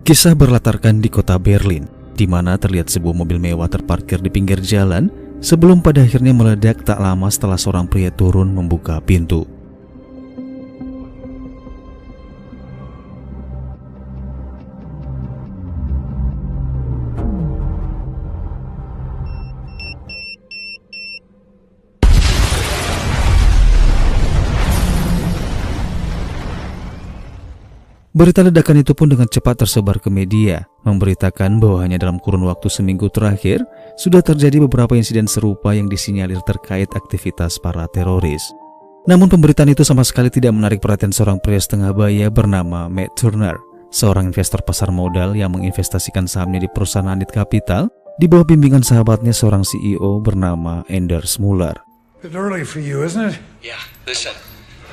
Kisah berlatarkan di kota Berlin, di mana terlihat sebuah mobil mewah terparkir di pinggir jalan sebelum pada akhirnya meledak tak lama setelah seorang pria turun membuka pintu. Berita ledakan itu pun dengan cepat tersebar ke media, memberitakan bahwa hanya dalam kurun waktu seminggu terakhir, sudah terjadi beberapa insiden serupa yang disinyalir terkait aktivitas para teroris. Namun pemberitaan itu sama sekali tidak menarik perhatian seorang pria setengah baya bernama Matt Turner, seorang investor pasar modal yang menginvestasikan sahamnya di perusahaan Landit Capital di bawah bimbingan sahabatnya seorang CEO bernama Anders Muller. Bit early for you, isn't it? Yeah, listen.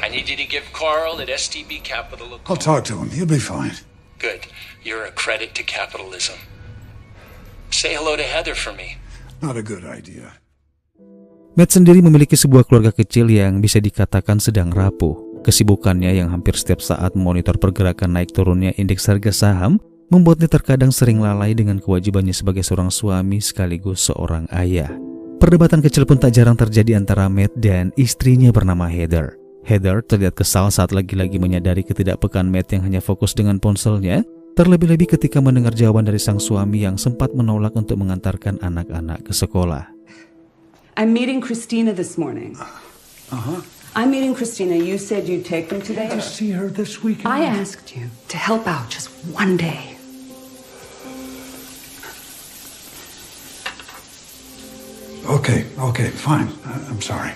I need you to give Carl at STB Capital a call. I'll talk to him. He'll be fine. Good. You're a credit to capitalism. Say hello to Heather for me. Not a good idea. Matt sendiri memiliki sebuah keluarga kecil yang bisa dikatakan sedang rapuh. Kesibukannya yang hampir setiap saat memonitor pergerakan naik turunnya indeks harga saham membuatnya terkadang sering lalai dengan kewajibannya sebagai seorang suami sekaligus seorang ayah. Perdebatan kecil pun tak jarang terjadi antara Matt dan istrinya bernama Heather. Heather terlihat kesal saat lagi-lagi menyadari ketidakpekaan Matt yang hanya fokus dengan ponselnya, terlebih-lebih ketika mendengar jawaban dari sang suami yang sempat menolak untuk mengantarkan anak-anak ke sekolah. I'm meeting Christina this morning. I'm meeting Christina. You said you'd take them today. To see her this weekend. I asked you to help out just one day. Okay, fine. I'm sorry.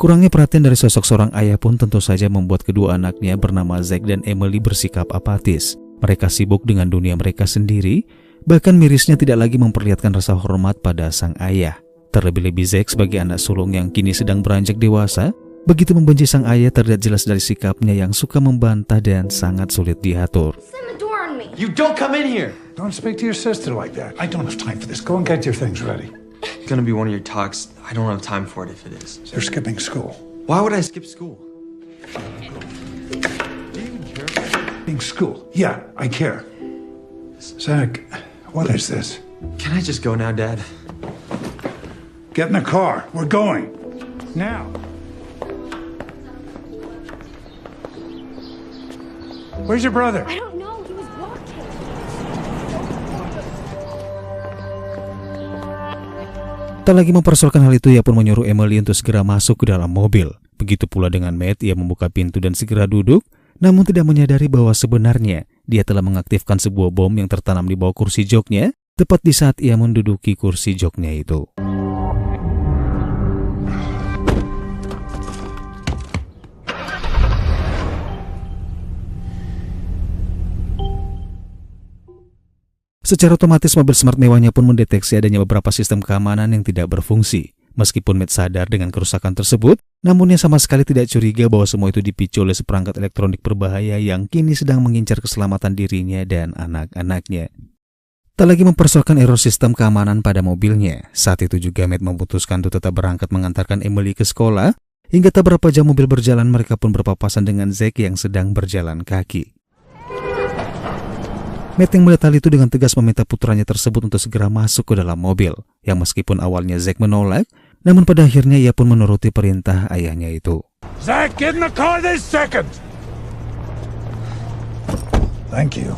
Kurangnya perhatian dari sosok seorang ayah pun tentu saja membuat kedua anaknya bernama Zack dan Emily bersikap apatis. Mereka sibuk dengan dunia mereka sendiri, bahkan mirisnya tidak lagi memperlihatkan rasa hormat pada sang ayah. Terlebih-lebih Zack sebagai anak sulung yang kini sedang beranjak dewasa, begitu membenci sang ayah terlihat jelas dari sikapnya yang suka membantah dan sangat sulit diatur. Slam the door on me. You don't come in here! Don't speak to your sister like that. I don't have time for this. Go and get your things ready. It's gonna be one of your talks. I don't have time for it if it is. You're skipping school. Why would I skip school? Skipping school. Yeah, I care. Zach, what is this? Can I just go now, Dad? Get in the car. We're going. Now. Where's your brother? I don't know. He was walking. Tak lagi mempersoalkan hal itu, ia pun menyuruh Emily untuk segera masuk ke dalam mobil. Begitu pula dengan Matt, ia membuka pintu dan segera duduk, namun tidak menyadari bahwa sebenarnya dia telah mengaktifkan sebuah bom yang tertanam di bawah kursi joknya, tepat di saat ia menduduki kursi joknya itu. Secara otomatis mobil smart mewahnya pun mendeteksi adanya beberapa sistem keamanan yang tidak berfungsi. Meskipun Matt sadar dengan kerusakan tersebut, namun ia sama sekali tidak curiga bahwa semua itu dipicu oleh seperangkat elektronik berbahaya yang kini sedang mengincar keselamatan dirinya dan anak-anaknya. Tak lagi mempersoalkan error sistem keamanan pada mobilnya. Saat itu juga Matt memutuskan untuk tetap berangkat mengantarkan Emily ke sekolah. Hingga tak berapa jam mobil berjalan, mereka pun berpapasan dengan Zack yang sedang berjalan kaki. Matt yang melihat hal itu dengan tegas meminta putranya tersebut untuk segera masuk ke dalam mobil, yang meskipun awalnya Zack menolak, namun pada akhirnya ia pun menuruti perintah ayahnya itu. Zach, get in the car this second. Thank you.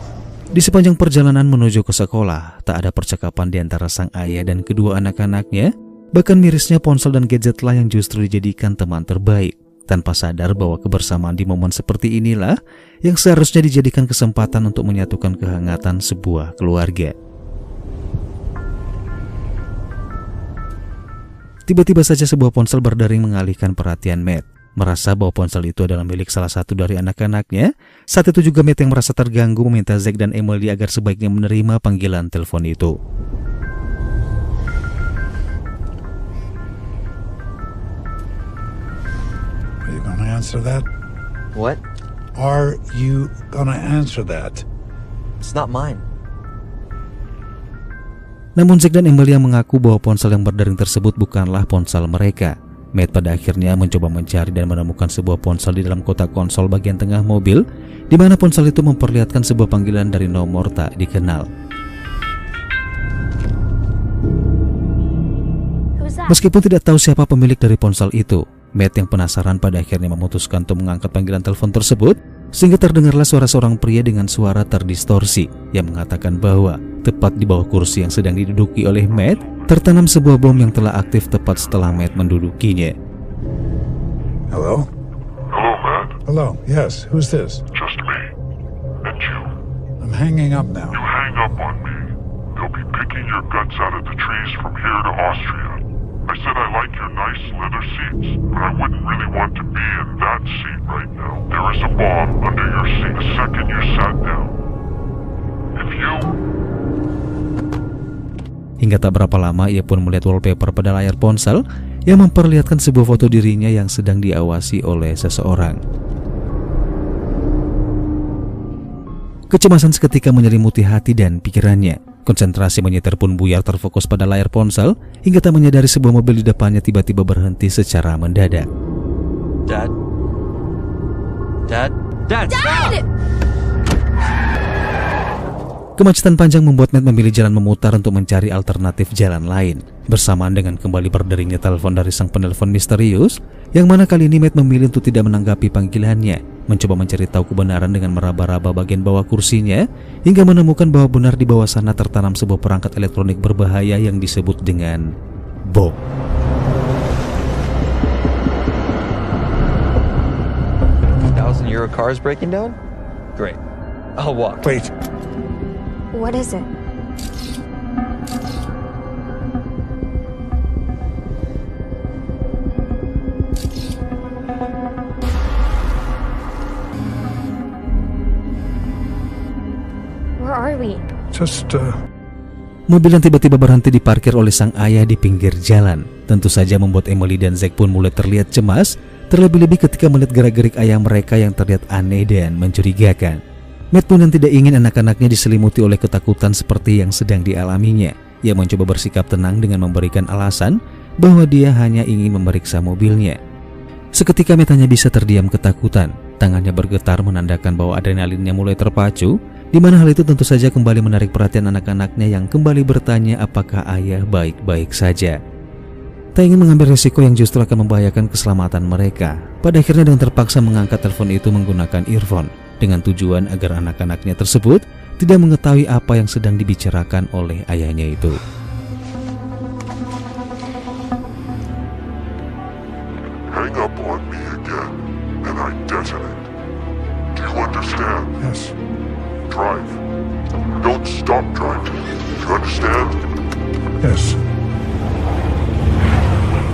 Di sepanjang perjalanan menuju ke sekolah, tak ada percakapan di antara sang ayah dan kedua anak-anaknya, bahkan mirisnya ponsel dan gadgetlah yang justru dijadikan teman terbaik. Tanpa sadar bahwa kebersamaan di momen seperti inilah yang seharusnya dijadikan kesempatan untuk menyatukan kehangatan sebuah keluarga. Tiba-tiba saja sebuah ponsel berdering mengalihkan perhatian Matt. Merasa bahwa ponsel itu adalah milik salah satu dari anak-anaknya, saat itu juga Matt yang merasa terganggu meminta Zack dan Emily agar sebaiknya menerima panggilan telepon itu. Are you gonna answer that? What? Are you gonna answer that? It's not mine. Namun Zack dan Emily yang mengaku bahwa ponsel yang berdering tersebut bukanlah ponsel mereka. Matt pada akhirnya mencoba mencari dan menemukan sebuah ponsel di dalam kotak konsol bagian tengah mobil, di mana ponsel itu memperlihatkan sebuah panggilan dari nomor tak dikenal. Meskipun tidak tahu siapa pemilik dari ponsel itu, Matt yang penasaran pada akhirnya memutuskan untuk mengangkat panggilan telepon tersebut, sehingga terdengarlah suara seorang pria dengan suara terdistorsi yang mengatakan bahwa tepat di bawah kursi yang sedang diduduki oleh Matt tertanam sebuah bom yang telah aktif tepat setelah Matt mendudukinya. Hello? Hello, Matt. Hello, yes, who's this? Just me. And you. I'm hanging up now. You hang up on me. They'll be picking your guts out of the trees from here to Austria. I said I like your nice leather seats, but I wouldn't really want to be in that seat right now. There is a bomb under your seat the second you sat down. If you... Hingga tak berapa lama ia pun melihat wallpaper pada layar ponsel yang memperlihatkan sebuah foto dirinya yang sedang diawasi oleh seseorang. Kecemasan seketika menyelimuti hati dan pikirannya. Konsentrasi menyetir pun buyar terfokus pada layar ponsel hingga tak menyadari sebuah mobil di depannya tiba-tiba berhenti secara mendadak. Dad? Dad? Dad! Dad! Kemacetan panjang membuat Matt memilih jalan memutar untuk mencari alternatif jalan lain. Bersamaan dengan kembali berderingnya telepon dari sang penelpon misterius, yang mana kali ini Matt memilih untuk tidak menanggapi panggilannya, mencoba mencari tahu kebenaran dengan meraba-raba bagian bawah kursinya, hingga menemukan bahwa benar di bawah sana tertanam sebuah perangkat elektronik berbahaya yang disebut dengan bom. €1,000 car is breaking down? Great. I'll walk. Wait. What is it? Where are we? Mobil yang tiba-tiba berhenti diparkir oleh sang ayah di pinggir jalan tentu saja membuat Emily dan Zack pun mulai terlihat cemas, terlebih-lebih ketika melihat gerak-gerik ayah mereka yang terlihat aneh dan mencurigakan. Matt pun yang tidak ingin anak-anaknya diselimuti oleh ketakutan seperti yang sedang dialaminya. Ia mencoba bersikap tenang dengan memberikan alasan bahwa dia hanya ingin memeriksa mobilnya. Seketika Matt hanya bisa terdiam ketakutan. Tangannya bergetar menandakan bahwa adrenalinnya mulai terpacu, di mana hal itu tentu saja kembali menarik perhatian anak-anaknya yang kembali bertanya apakah ayah baik-baik saja. Tak ingin mengambil risiko yang justru akan membahayakan keselamatan mereka. Pada akhirnya dengan terpaksa mengangkat telepon itu menggunakan earphone, dengan tujuan agar anak-anaknya tersebut tidak mengetahui apa yang sedang dibicarakan oleh ayahnya itu. Hang up on me again, and I detonate. Do you understand? Yes. Drive. Don't stop driving. Do you understand? Yes.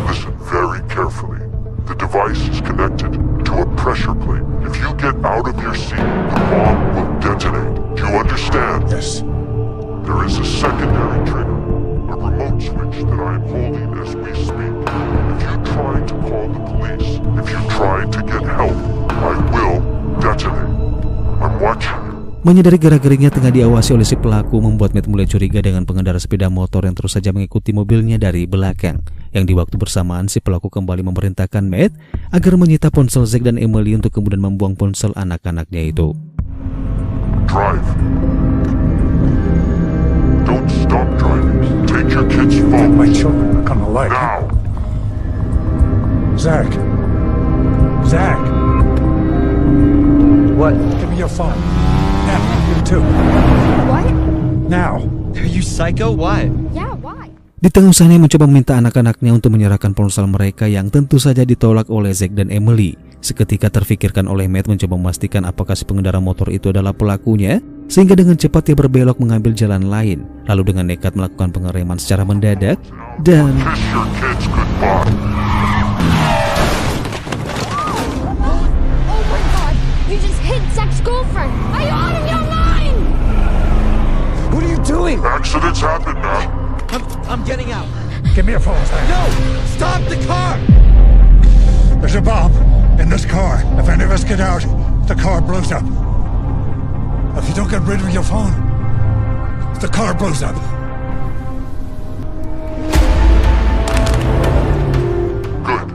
Listen very carefully. The device is connected to a pressure plate. If you get out of your seat, the bomb will detonate. Do you understand? Yes. There is a secondary trigger, a remote switch that I am holding as we speak. If you try to call the police, if you try to get help, I will detonate. I'm watching you. Menyadari gerak-geriknya tengah diawasi oleh si pelaku membuat Matt mulai curiga dengan pengendara sepeda motor yang terus saja mengikuti mobilnya dari belakang. Yang di waktu bersamaan si pelaku kembali memerintahkan Matt agar menyita ponsel Zack dan Emily untuk kemudian membuang ponsel anak-anaknya itu. Drive. Don't stop driving. Take your kid's phone. My children are gonna like it. Now. Zach. Zach, What? give me your phone. Now, you too. What? Now. Are you psycho? Why? Yeah, why? Di tengah usahanya mencoba meminta anak-anaknya untuk menyerahkan ponsel mereka yang tentu saja ditolak oleh Zack dan Emily. Seketika terfikirkan oleh Matt mencoba memastikan apakah si pengendara motor itu adalah pelakunya, sehingga dengan cepat ia berbelok mengambil jalan lain, lalu dengan nekat melakukan pengereman secara mendadak dan Kiss your kids goodbye. Oh my god! You just hit Zach's girlfriend! Are you out of your mind? What are you doing? Accidents happen, man. I'm getting out. Give me your phone, Zach. No! Stop the car! There's a bomb in this car. If any of us get out, the car blows up. If you don't get rid of your phone, the car blows up. Good.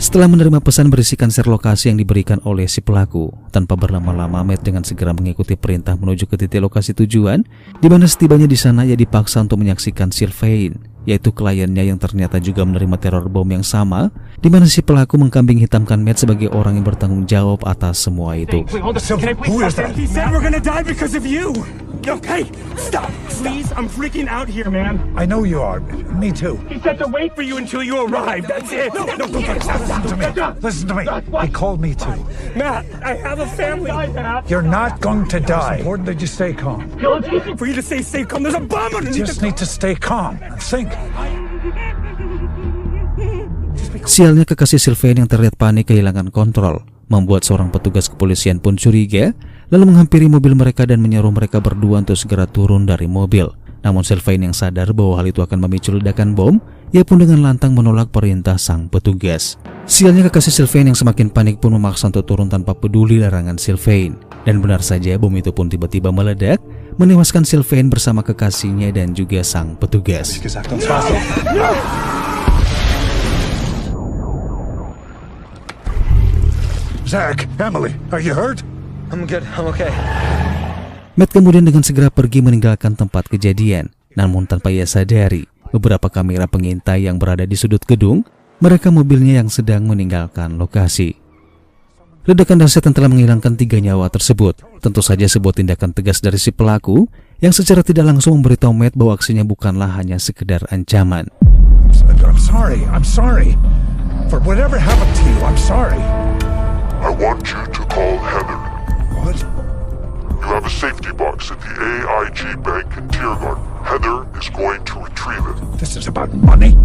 Setelah menerima pesan berisikan share lokasi yang diberikan oleh si pelaku, tanpa berlama-lama Matt dengan segera mengikuti perintah menuju ke titik lokasi tujuan, di mana setibanya di sana ia dipaksa untuk menyaksikan Sylvain, yaitu kliennya yang ternyata juga menerima teror bom yang sama, di mana si pelaku mengkambing hitamkan Matt sebagai orang yang bertanggung jawab atas semua itu. Who is that? He said we're gonna die because of you. Okay, stop, please. I'm freaking out here, man. I know you are. Me too. He said to wait for you until you arrive. That's it. No, Listen to me. Listen to me. He called me too. Matt, I have a family. You're not going to die. It's important that you stay calm. It's easy for you to say stay calm. There's a bomb underneath. You just need to stay calm and think. Sialnya kekasih Sylvain yang terlihat panik kehilangan kontrol, membuat seorang petugas kepolisian pun curiga, lalu menghampiri mobil mereka dan menyuruh mereka berdua untuk segera turun dari mobil. Namun Sylvain yang sadar bahwa hal itu akan memicu ledakan bom, ia pun dengan lantang menolak perintah sang petugas. Sialnya kekasih Sylvain yang semakin panik pun memaksa untuk turun tanpa peduli larangan Sylvain. Dan benar saja bom itu pun tiba-tiba meledak, menewaskan Sylvain bersama kekasihnya dan juga sang petugas. Zach, Emily, are you hurt? I'm good. I'm okay. Matt kemudian dengan segera pergi meninggalkan tempat kejadian. Namun tanpa ia sadari, beberapa kamera pengintai yang berada di sudut gedung merekam mobilnya yang sedang meninggalkan lokasi. Ledakan dahsyat yang telah menghilangkan 3 nyawa tersebut tentu saja sebuah tindakan tegas dari si pelaku yang secara tidak langsung memberitahu Matt bahwa aksinya bukanlah hanya sekedar ancaman. I'm sorry. For whatever happened to you, I'm sorry. I want you to call Heather. What? You have a safety box at the AIG Bank in Tiergarten. Heather is going to retrieve it. This is about money?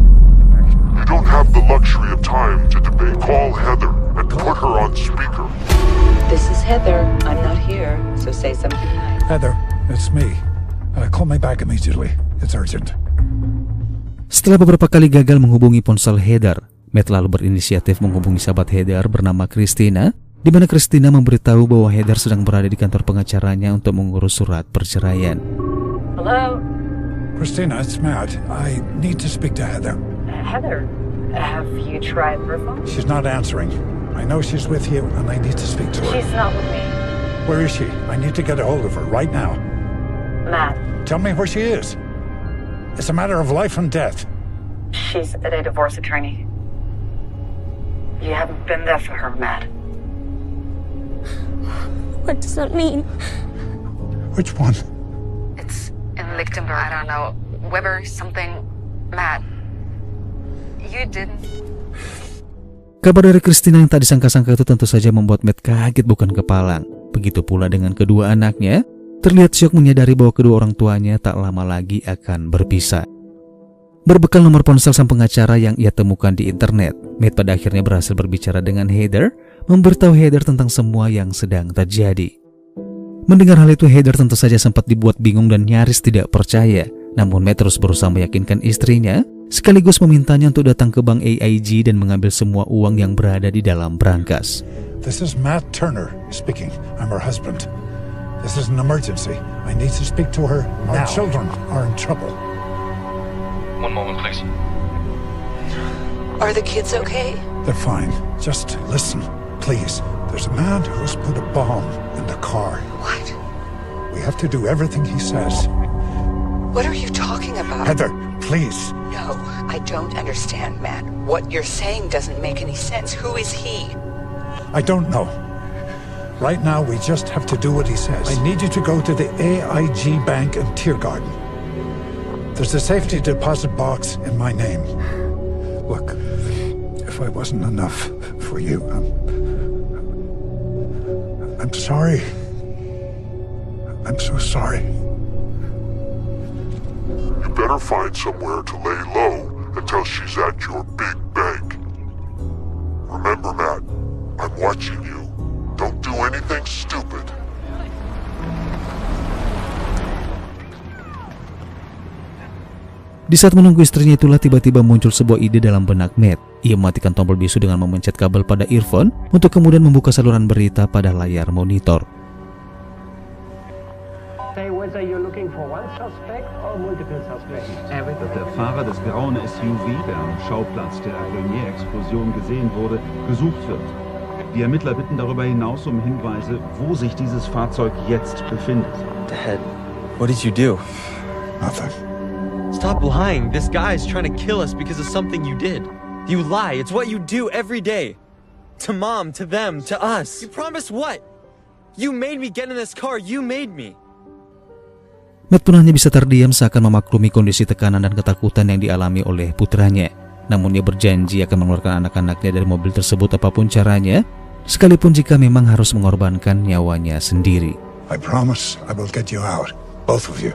You don't have the luxury of time to debate. Call Heather and put her on speaker. This is Heather. I'm not here, so say something nice. Heather, it's me. Call me back immediately. It's urgent. Setelah beberapa kali gagal menghubungi ponsel Heather, Matt lalu berinisiatif menghubungi sahabat Heather bernama Christina, di mana Christina memberitahu bahwa Heather sedang berada di kantor pengacaranya untuk mengurus surat perceraian. Hello? Christina, it's Matt. I need to speak to Heather. Heather, have you tried her phone? She's not answering. I know she's with you, and I need to speak to her. She's not with me. Where is she? I need to get a hold of her right now. Matt. Tell me where she is. It's a matter of life and death. She's at a divorce attorney. You haven't been there for her, Matt. What does that mean? Which one? It's in Lichtenberg. I don't know. Weber something. Matt. You didn't. Kabar dari Christina yang tak disangka-sangka itu tentu saja membuat Matt kaget bukan kepalang. Begitu pula dengan kedua anaknya, terlihat syok menyadari bahwa kedua orang tuanya tak lama lagi akan berpisah. Berbekal nomor ponsel sang pengacara yang ia temukan di internet, Matt pada akhirnya berhasil berbicara dengan Heather, memberitahu Heather tentang semua yang sedang terjadi. Mendengar hal itu, Heather tentu saja sempat dibuat bingung dan nyaris tidak percaya. Namun Matt terus berusaha meyakinkan istrinya, sekaligus memintanya untuk datang ke bank AIG dan mengambil semua uang yang berada di dalam brankas. This is Matt Turner speaking. I'm her husband. This is an emergency. I need to speak to her now. Our children are in trouble. One moment, please. Are the kids okay? They're fine. Just listen, please. There's a man who has put a bomb in the car. What? We have to do everything he says. What are you talking about? Heather, please. No, I don't understand, Matt. What you're saying doesn't make any sense. Who is he? I don't know. Right now, we just have to do what he says. I need you to go to the AIG Bank in Tiergarten. There's a safety deposit box in my name. Look, if I wasn't enough for you, I'm sorry. I'm so sorry. You better find somewhere to lay low until she's at your big bank. Remember, Matt, I'm watching you. Don't do anything stupid. Di saat menunggu istrinya itulah tiba-tiba muncul sebuah ide dalam benak Matt. Ia mematikan tombol bisu dengan memencet kabel pada earphone untuk kemudian membuka saluran berita pada layar monitor. Say whether you're looking for one suspect or multiple suspects. The Fahrer des grauen SUV, der am Schauplatz der Grenier-Explosion gesehen wurde, gesucht wird. Die Ermittler bitten darüber hinaus um Hinweise, wo sich dieses Fahrzeug jetzt befindet. Dad, what did you do? Nothing. Stop lying. This guy's trying to kill us because of something you did. You lie. It's what you do every day. To Mom, to them, to us. You promised what? You made me get in this car. You made me. Matt pun hanya bisa terdiam seakan memaklumi kondisi tekanan dan ketakutan yang dialami oleh putranya. Namun dia berjanji akan mengeluarkan anak-anaknya dari mobil tersebut apapun caranya, sekalipun jika memang harus mengorbankan nyawanya sendiri. I promise I will get you out, both of you.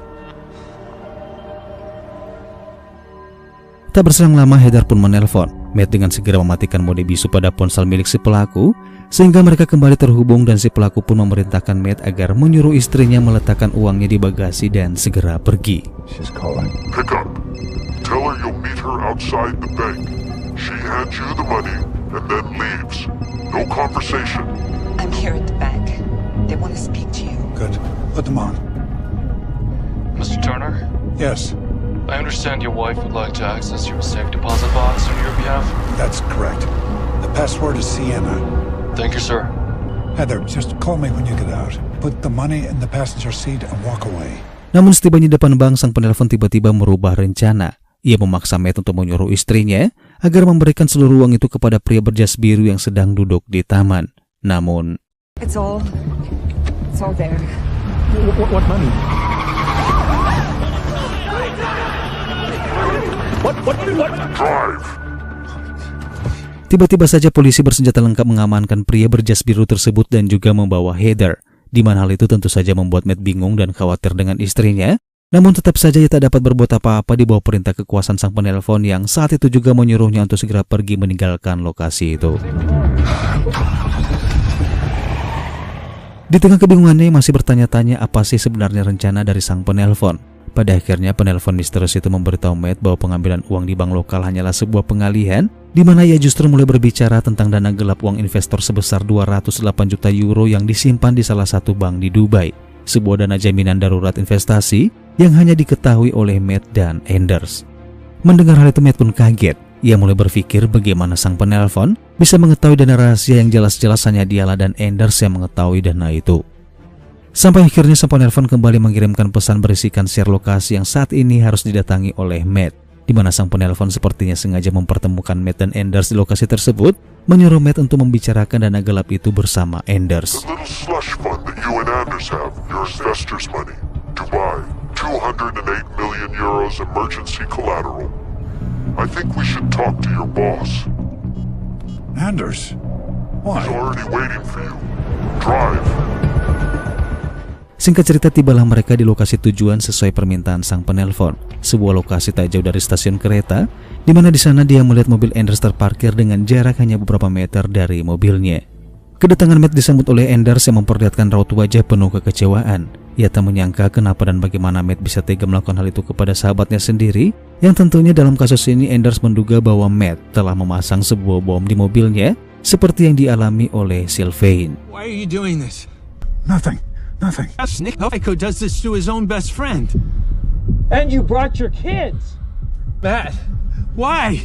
Tak berselang lama, Heather pun menelpon. Matt dengan segera mematikan mode bisu pada ponsel milik si pelaku, sehingga mereka kembali terhubung dan si pelaku pun memerintahkan Matt agar menyuruh istrinya meletakkan uangnya di bagasi dan segera pergi. She's calling. Pick up. Tell her you'll meet her outside the bank. She hands you the money and then leaves. No conversation. I'm here at the bank. They want to speak to you. Good. Put them on. Mr. Turner? Yes. I understand your wife would like to access your safe deposit box on your behalf? That's correct. The password is Sienna. Thank you, sir. Heather, just call me when you get out. Put the money in the passenger seat and walk away. Namun setibanya di depan bank, sang penelpon tiba-tiba merubah rencana. Ia memaksa Matt untuk menyuruh istrinya agar memberikan seluruh uang itu kepada pria berjas biru yang sedang duduk di taman. Namun, It's all there. What money? What? Drive! tiba-tiba saja polisi bersenjata lengkap mengamankan pria berjas biru tersebut dan juga membawa Heather. Di mana hal itu tentu saja membuat Matt bingung dan khawatir dengan istrinya. Namun tetap saja ia tak dapat berbuat apa-apa di bawah perintah kekuasaan sang penelpon yang saat itu juga menyuruhnya untuk segera pergi meninggalkan lokasi itu. Di tengah kebingungannya masih bertanya-tanya apa sih sebenarnya rencana dari sang penelpon. Pada akhirnya penelpon misterius itu memberitahu Matt bahwa pengambilan uang di bank lokal hanyalah sebuah pengalihan, di mana ia justru mulai berbicara tentang dana gelap uang investor sebesar 208 juta euro yang disimpan di salah satu bank di Dubai, sebuah dana jaminan darurat investasi yang hanya diketahui oleh Matt dan Anders. Mendengar hal itu Matt pun kaget. Ia mulai berpikir bagaimana sang penelpon bisa mengetahui dana rahasia yang jelas-jelas hanya dialah dan Anders yang mengetahui dana itu. Sampai akhirnya sang penelpon kembali mengirimkan pesan berisikan share lokasi yang saat ini harus didatangi oleh Matt, di mana sang penelpon sepertinya sengaja mempertemukan Matt dan Anders di lokasi tersebut, menyuruh Matt untuk membicarakan dana gelap itu bersama Anders. The little slush fund that you and Anders have, your investors' money. Dubai, 208 million euros emergency collateral. I think we should talk to your boss. Anders? Why? He's already waiting for you. Drive. Singkat cerita, tibalah mereka di lokasi tujuan sesuai permintaan sang penelpon, sebuah lokasi tak jauh dari stasiun kereta, di mana di sana dia melihat mobil Anders terparkir dengan jarak hanya beberapa meter dari mobilnya. Kedatangan Matt disambut oleh Anders yang memperlihatkan raut wajah penuh kekecewaan. Ia tak menyangka kenapa dan bagaimana Matt bisa tega melakukan hal itu kepada sahabatnya sendiri, yang tentunya dalam kasus ini Anders menduga bahwa Matt telah memasang sebuah bom di mobilnya, seperti yang dialami oleh Sylvain. Why are you doing this? Nothing. Nick Heiko does this to his own best friend. And you brought your kids. Matt, why?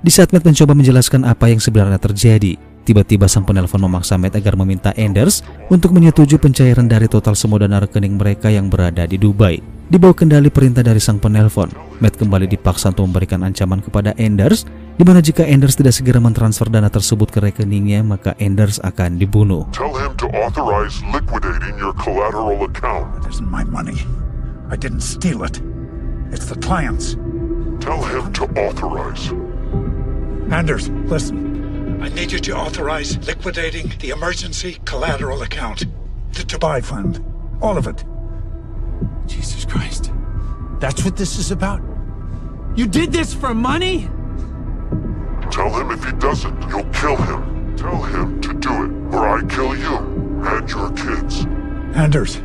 Di saat Matt mencoba menjelaskan apa yang sebenarnya terjadi, tiba-tiba sang penelpon memaksa Matt agar meminta Anders untuk menyetujui pencairan dari total semua dana rekening mereka yang berada di Dubai. Di bawah kendali perintah dari sang penelpon, Matt kembali dipaksa untuk memberikan ancaman kepada Anders, di mana jika Anders tidak segera mentransfer dana tersebut ke rekeningnya, maka Anders akan dibunuh. Tell him to authorize liquidating your collateral account. It isn't my money. I didn't steal it. It's the client's. Tell him to authorize. Anders, listen. I need you to authorize liquidating the emergency collateral account. The Dubai fund. All of it. Jesus Christ. That's what this is about? You did this for money? Tell him if he doesn't, you'll kill him. Tell him to do it, or I kill you and your kids. Anders.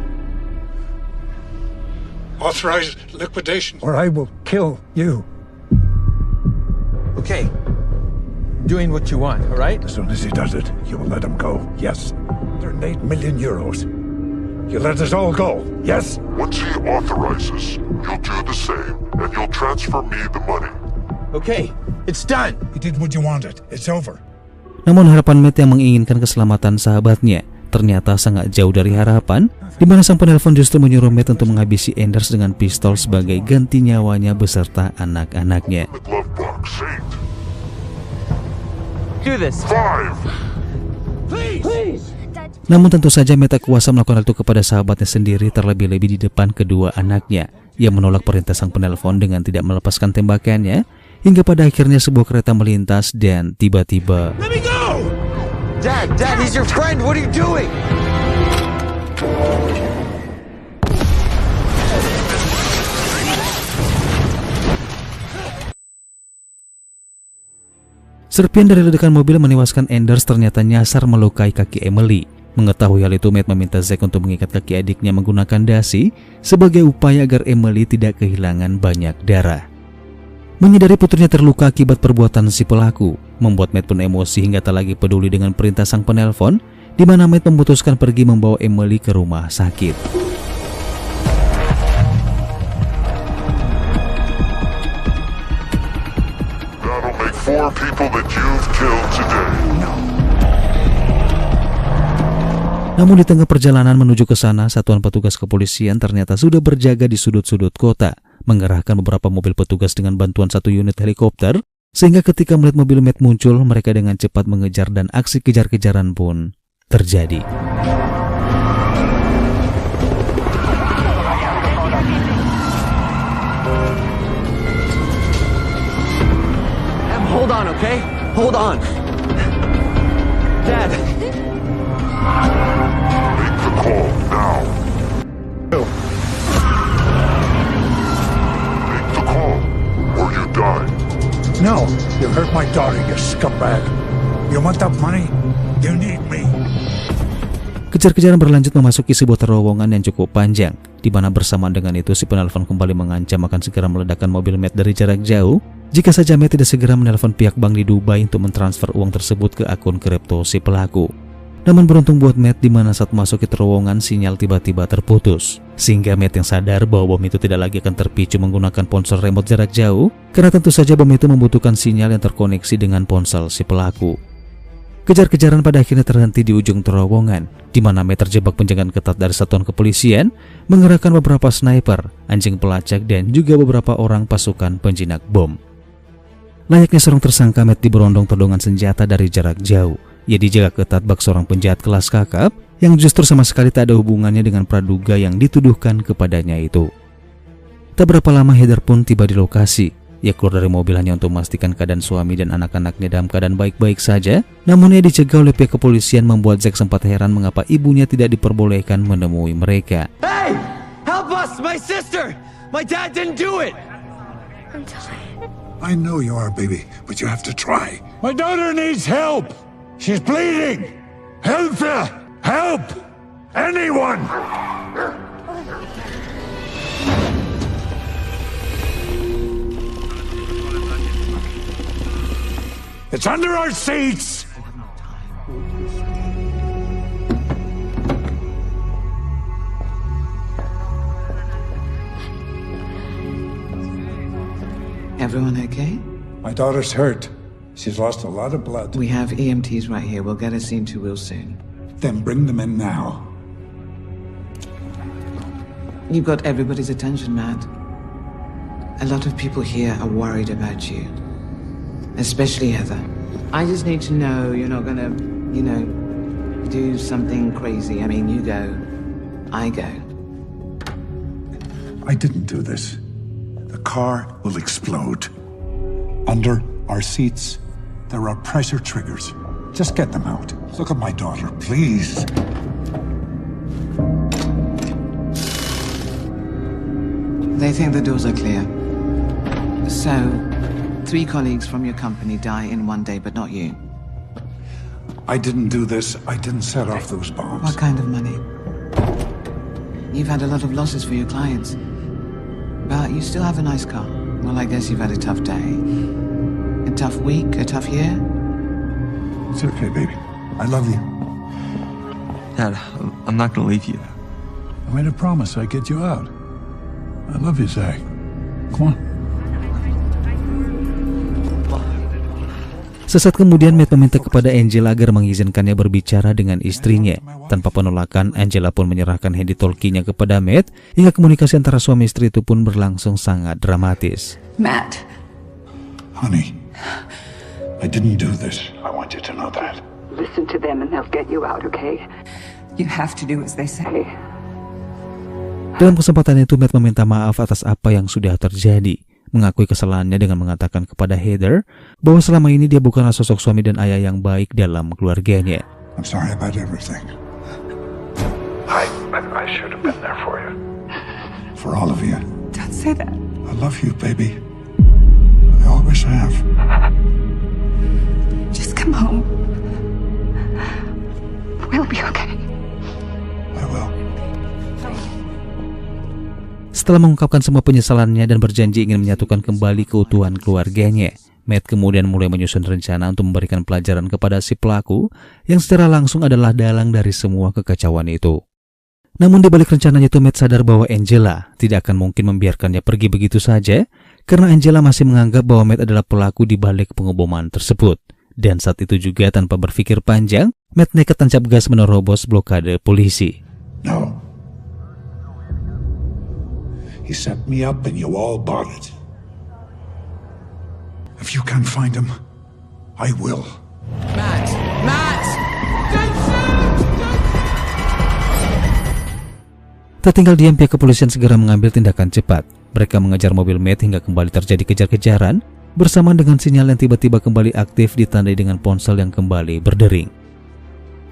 Authorize liquidation, or I will kill you. Okay. Doing what you want, all right? As soon as he does it, you will let him go. Yes. 108 million euros. You let us all go, yes? Once he authorizes, you'll do the same, and you'll transfer me the money. Okay, it's done. You did what you wanted. It's over. Namun harapan Matt yang menginginkan keselamatan sahabatnya ternyata sangat jauh dari harapan, di mana sang penelpon justru menyuruh Matt untuk menghabisi Anders dengan pistol sebagai ganti nyawanya beserta anak-anaknya. Do this. 5. Please. Namun tentu saja Matt tak kuasa melakukan hal itu kepada sahabatnya sendiri, terlebih-lebih di depan kedua anaknya. Ia menolak perintah sang penelpon dengan tidak melepaskan tembakannya, hingga pada akhirnya sebuah kereta melintas dan tiba-tiba... Let me go! Dad, he's your friend. What are you doing? Serpian dari ledakan mobil menewaskan Anders ternyata nyasar melukai kaki Emily. Mengetahui hal itu, Matt meminta Zack untuk mengikat kaki adiknya menggunakan dasi sebagai upaya agar Emily tidak kehilangan banyak darah. Menyadari putrinya terluka akibat perbuatan si pelaku, membuat Matt pun emosi hingga tak lagi peduli dengan perintah sang penelpon, di mana Matt memutuskan pergi membawa Emily ke rumah sakit. That'll make 4 people that you've killed today. Namun di tengah perjalanan menuju ke sana, satuan petugas kepolisian ternyata sudah berjaga di sudut-sudut kota, mengerahkan beberapa mobil petugas dengan bantuan 1 unit helikopter, sehingga ketika melihat mobil Matt muncul, mereka dengan cepat mengejar dan aksi kejar-kejaran pun terjadi. Hold on, okay? Hold on. Dad. Make the call now. No. Make the call, or you die. No, you hurt my daughter, you scumbag. You want that money? You need me. Kejar-kejaran berlanjut memasuki sebuah terowongan yang cukup panjang, di mana bersamaan dengan itu si penelpon kembali mengancam akan segera meledakkan mobil Matt dari jarak jauh jika saja Matt tidak segera menelpon pihak bank di Dubai untuk mentransfer uang tersebut ke akun kripto si pelaku. Namun beruntung buat Matt, di mana saat memasuki terowongan sinyal tiba-tiba terputus, sehingga Matt yang sadar bahwa bom itu tidak lagi akan terpicu menggunakan ponsel remote jarak jauh, karena tentu saja bom itu membutuhkan sinyal yang terkoneksi dengan ponsel si pelaku. Kejar-kejaran pada akhirnya terhenti di ujung terowongan, di mana Matt terjebak penjagaan ketat dari satuan kepolisian, mengerahkan beberapa sniper, anjing pelacak, dan juga beberapa orang pasukan penjinak bom. Layaknya seorang tersangka, Matt diberondong todongan senjata dari jarak jauh. Ia dijaga ketat bak seorang penjahat kelas kakap yang justru sama sekali tak ada hubungannya dengan praduga yang dituduhkan kepadanya itu. Tak berapa lama Heather pun tiba di lokasi. Ia keluar dari mobil hanya untuk memastikan keadaan suami dan anak-anaknya dalam keadaan baik-baik saja. Namun ia dicegah oleh pihak kepolisian, membuat Zack sempat heran mengapa ibunya tidak diperbolehkan menemui mereka. Hey! Help us! My sister! My dad didn't do it! I'm tired. I know you are, baby, but you have to try. My daughter needs help. She's bleeding. Help her! Help! Anyone! It's under our seats! Everyone okay? My daughter's hurt. She's lost a lot of blood. We have EMTs right here. We'll get her seen to real soon. Then bring them in now. You've got everybody's attention, Matt. A lot of people here are worried about you. Especially Heather. I just need to know you're not gonna, do something crazy. I mean, you go, I go. I didn't do this. The car will explode. Under our seats, there are pressure triggers. Just get them out. Look at my daughter, please. They think the doors are clear. So, 3 colleagues from your company die in one day, but not you. I didn't do this. I didn't set off those bombs. What kind of money? You've had a lot of losses for your clients. But you still have a nice car. Well, I guess you've had a tough day. A tough week, a tough year? It's okay, baby. I love you. Dad, I'm not gonna leave you. I made a promise I'd get you out. I love you, Zach. Come on. Sesaat kemudian Matt meminta kepada Angela agar mengizinkannya berbicara dengan istrinya. Tanpa penolakan, Angela pun menyerahkan handy talkie-nya kepada Matt, hingga komunikasi antara suami istri itu pun berlangsung sangat dramatis. Matt. Honey, I didn't do this. I want you to know that. Listen to them and they'll get you out, okay? You have to do as they say. Dalam kesempatan itu, Matt meminta maaf atas apa yang sudah terjadi, mengakui kesalahannya dengan mengatakan kepada Heather bahwa selama ini dia bukanlah sosok suami dan ayah yang baik dalam keluarganya. I'm sorry about everything. I should have been there for you. For all of you. Don't say that. I love you, baby. I always have. Just come home. We'll be okay. I will. Setelah mengungkapkan semua penyesalannya dan berjanji ingin menyatukan kembali keutuhan keluarganya, Matt kemudian mulai menyusun rencana untuk memberikan pelajaran kepada si pelaku yang secara langsung adalah dalang dari semua kekacauan itu. Namun di balik rencananya itu, Matt sadar bahwa Angela tidak akan mungkin membiarkannya pergi begitu saja, karena Angela masih menganggap bahwa Matt adalah pelaku di balik pengeboman tersebut. Dan saat itu juga tanpa berpikir panjang, Matt nekat tancap gas menerobos blokade polisi. No. He set me up and you all bought it. If you can't find him, I will. Matt! Matt! Don't shoot! Tertinggal diam, pihak kepolisian segera mengambil tindakan cepat. Mereka mengejar mobil Matt hingga kembali terjadi kejar-kejaran, bersamaan dengan sinyal yang tiba-tiba kembali aktif ditandai dengan ponsel yang kembali berdering.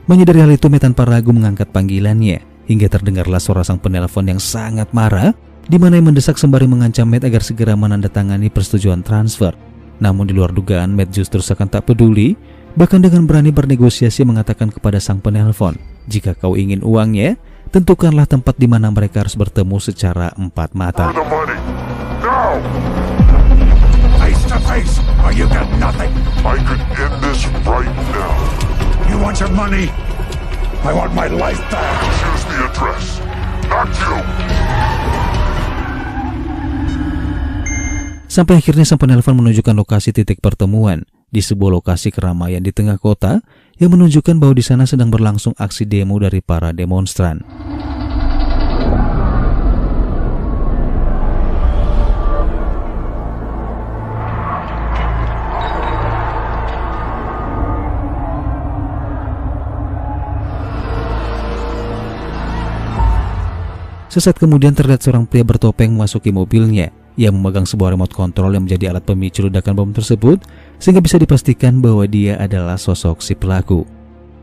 Menyadari hal itu, Matt tanpa ragu mengangkat panggilannya, hingga terdengarlah suara sang penelpon yang sangat marah, di mana yang mendesak sembari mengancam Matt agar segera menandatangani persetujuan transfer. Namun di luar dugaan, Matt justru seakan tak peduli, bahkan dengan berani bernegosiasi mengatakan kepada sang penelpon, jika kau ingin uangnya, tentukanlah tempat di mana mereka harus bertemu secara empat mata. Face to face, or you got nothing. I could end this right now. You want your money? I want my life back. Choose the address, not you. Sampai akhirnya sang penelpon menunjukkan lokasi titik pertemuan di sebuah lokasi keramaian di tengah kota yang menunjukkan bahwa di sana sedang berlangsung aksi demo dari para demonstran. Sesaat kemudian terlihat seorang pria bertopeng memasuki mobilnya. Ia memegang sebuah remote control yang menjadi alat pemicu ledakan bom tersebut, sehingga bisa dipastikan bahwa dia adalah sosok si pelaku.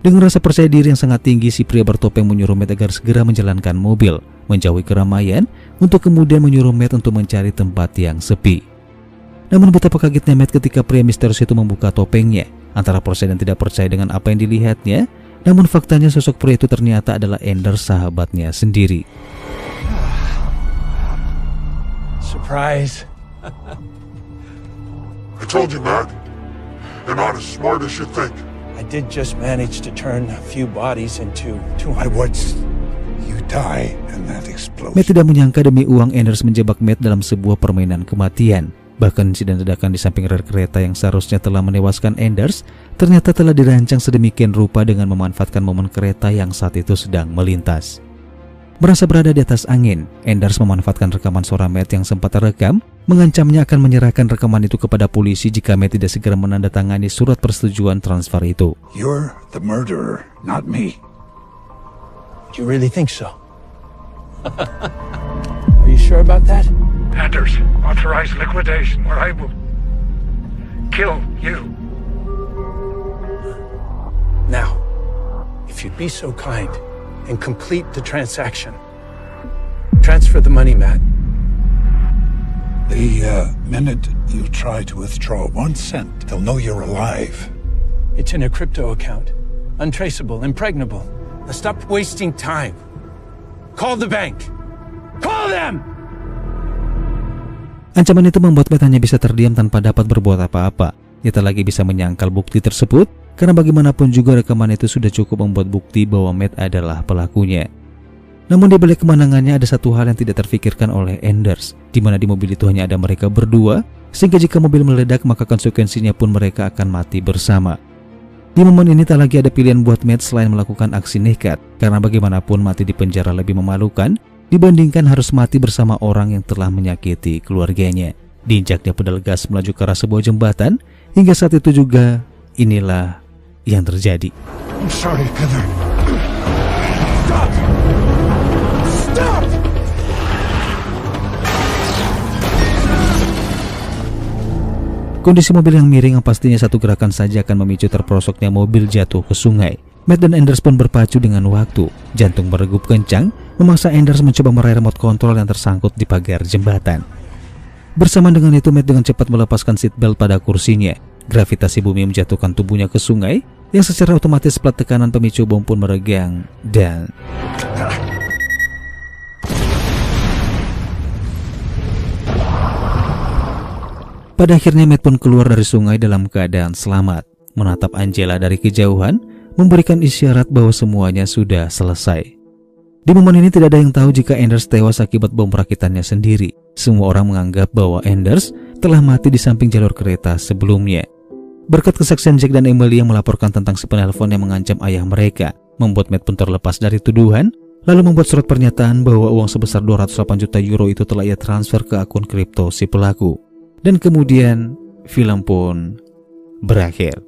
Dengan rasa percaya diri yang sangat tinggi, si pria bertopeng menyuruh Matt agar segera menjalankan mobil, menjauhi keramaian, untuk kemudian menyuruh Matt untuk mencari tempat yang sepi. Namun betapa kagetnya Matt ketika pria misterius itu membuka topengnya, antara percaya dan tidak percaya dengan apa yang dilihatnya. Namun faktanya sosok pria itu ternyata adalah Anders, sahabatnya sendiri. Surprise. I told you, Matt. You're not as smart as you think. I did just manage to turn a few bodies into 200. I watched you die in that explosion. Matt tidak menyangka demi uang Anders menjebak Matt dalam sebuah permainan kematian. Bahkan insiden ledakan di samping rel kereta yang seharusnya telah menewaskan Anders ternyata telah dirancang sedemikian rupa dengan memanfaatkan momen kereta yang saat itu sedang melintas. Merasa berada di atas angin, Anders memanfaatkan rekaman suara Matt yang sempat terekam, mengancamnya akan menyerahkan rekaman itu kepada polisi jika Matt tidak segera menandatangani surat persetujuan transfer itu. You're the murderer, not me. Do you really think so? Are you sure about that? Anders, authorize liquidation or I will kill you. Now, if you'd be so kind and complete the transaction. Transfer the money, Matt. The minute you try to withdraw 1 cent, they'll know you're alive. It's in a crypto account. Untraceable, impregnable. Now stop wasting time. Call the bank. Call them! Ancaman itu membuat Matt hanya bisa terdiam tanpa dapat berbuat apa-apa. Ia tak lagi bisa menyangkal bukti tersebut, karena bagaimanapun juga rekaman itu sudah cukup membuat bukti bahwa Matt adalah pelakunya. Namun di balik kemenangannya ada satu hal yang tidak terfikirkan oleh Anders, di mana di mobil itu hanya ada mereka berdua, sehingga jika mobil meledak maka konsekuensinya pun mereka akan mati bersama. Di momen ini tak lagi ada pilihan buat Matt selain melakukan aksi nekat, karena bagaimanapun mati di penjara lebih memalukan dibandingkan harus mati bersama orang yang telah menyakiti keluarganya. Diinjaknya pedal gas melaju ke arah sebuah jembatan, hingga saat itu juga inilah yang terjadi. I'm sorry, Heather. Stop! Stop! Kondisi mobil yang miring yang pastinya satu gerakan saja akan memicu terperosoknya mobil jatuh ke sungai. Matt dan Anders pun berpacu dengan waktu. Jantung berdegup kencang, memaksa Anders mencoba meraih remote control yang tersangkut di pagar jembatan. Bersamaan dengan itu, Matt dengan cepat melepaskan seatbelt pada kursinya. Gravitasi bumi menjatuhkan tubuhnya ke sungai, yang secara otomatis plat tekanan pemicu bom pun meregang dan... Pada akhirnya Matt pun keluar dari sungai dalam keadaan selamat, menatap Angela dari kejauhan, memberikan isyarat bahwa semuanya sudah selesai. Di momen ini tidak ada yang tahu jika Anders tewas akibat bom rakitannya sendiri. Semua orang menganggap bahwa Anders telah mati di samping jalur kereta sebelumnya. Berkat kesaksian Jack dan Emily yang melaporkan tentang si penelpon yang mengancam ayah mereka, membuat Matt pun terlepas dari tuduhan, lalu membuat surat pernyataan bahwa uang sebesar 208 juta euro itu telah ia transfer ke akun kripto si pelaku. Dan kemudian film pun berakhir.